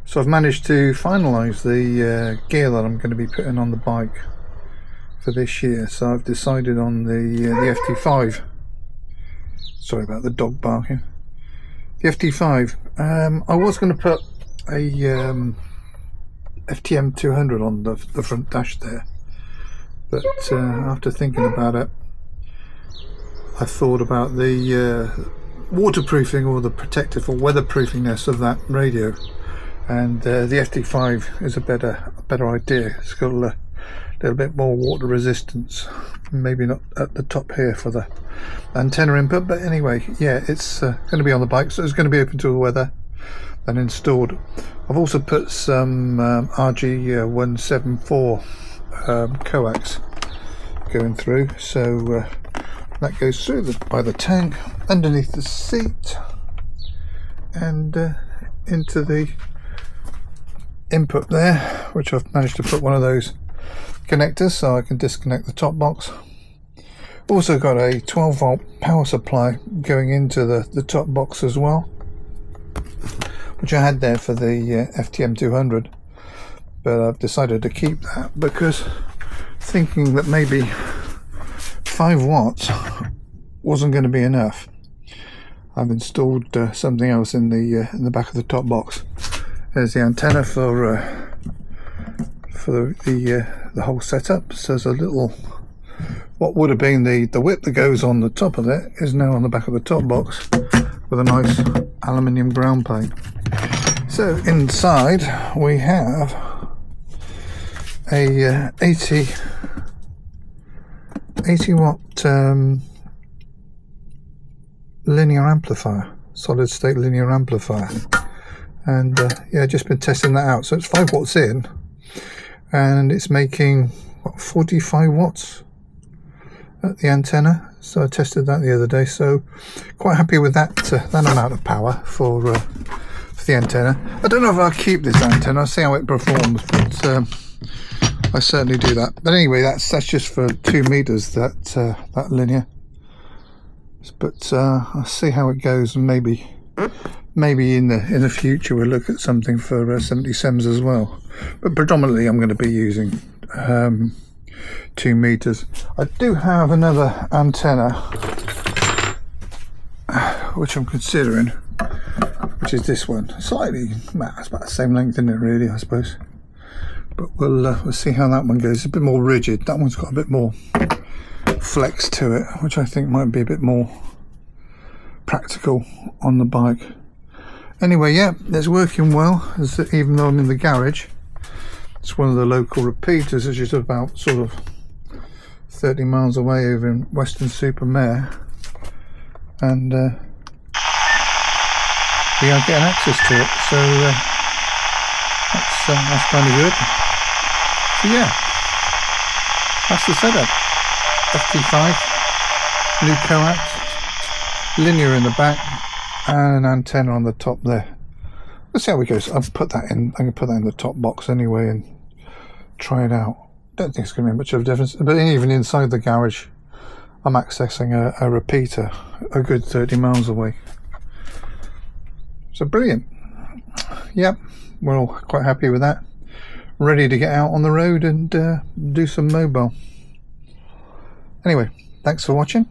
So I've managed to finalise the gear that I'm going to be putting on the bike for this year. So I've decided on the FT5. Sorry about the dog barking. The FT5. I was going to put a FTM 200 on the front dash there, but after thinking about it, I thought about the waterproofing or the protective or weatherproofingness of that radio. And the FT5 is a better idea. It's got a little bit more water resistance. Maybe not at the top here for the antenna input, but anyway, yeah, it's going to be on the bike, so it's going to be open to the weather and installed. I've also put some RG174 coax going through, so that goes through by the tank, underneath the seat, and into the input there, which I've managed to put one of those connectors so I can disconnect the top box. Also got a 12-volt power supply going into the top box as well, which I had there for the FTM 200, but I've decided to keep that because thinking that maybe 5 watts wasn't going to be enough. I've installed something else in the back of the top box. There's the antenna for the whole setup. So there's a little, what would have been the whip that goes on the top of it is now on the back of the top box with a nice aluminium ground plate. So inside we have a 80 watt linear amplifier, solid state linear amplifier. And yeah, just been testing that out. So it's 5 watts in, and it's making what, 45 watts at the antenna. So I tested that the other day. So quite happy with that amount of power for the antenna. I don't know if I'll keep this antenna. I'll see how it performs, but I certainly do that. But anyway, that's just for 2 meters. That linear. But I'll see how it goes, and maybe in the future we'll look at something for 77s as well, but predominantly I'm going to be using 2 meters. I do have another antenna which I'm considering, which is this one. Slightly, well, it's about the same length, isn't it, really, I suppose, but we'll see how that one goes. It's a bit more rigid. That one's got a bit more flex to it, which I think might be a bit more practical on the bike. Anyway, yeah, it's working well, even though I'm in the garage. It's one of the local repeaters, which is about sort of 30 miles away over in Weston-super-Mare, and we are getting access to it, so that's kind of good. So yeah, that's the setup. FT5, new coax, linear in the back, and an antenna on the top there. Let's see how it goes. I'll put that in. I can put that in the top box anyway and try it out. Don't think it's going to be much of a difference. But even inside the garage, I'm accessing a repeater a good 30 miles away. So brilliant. Yep, we're all quite happy with that. Ready to get out on the road and do some mobile. Anyway, thanks for watching.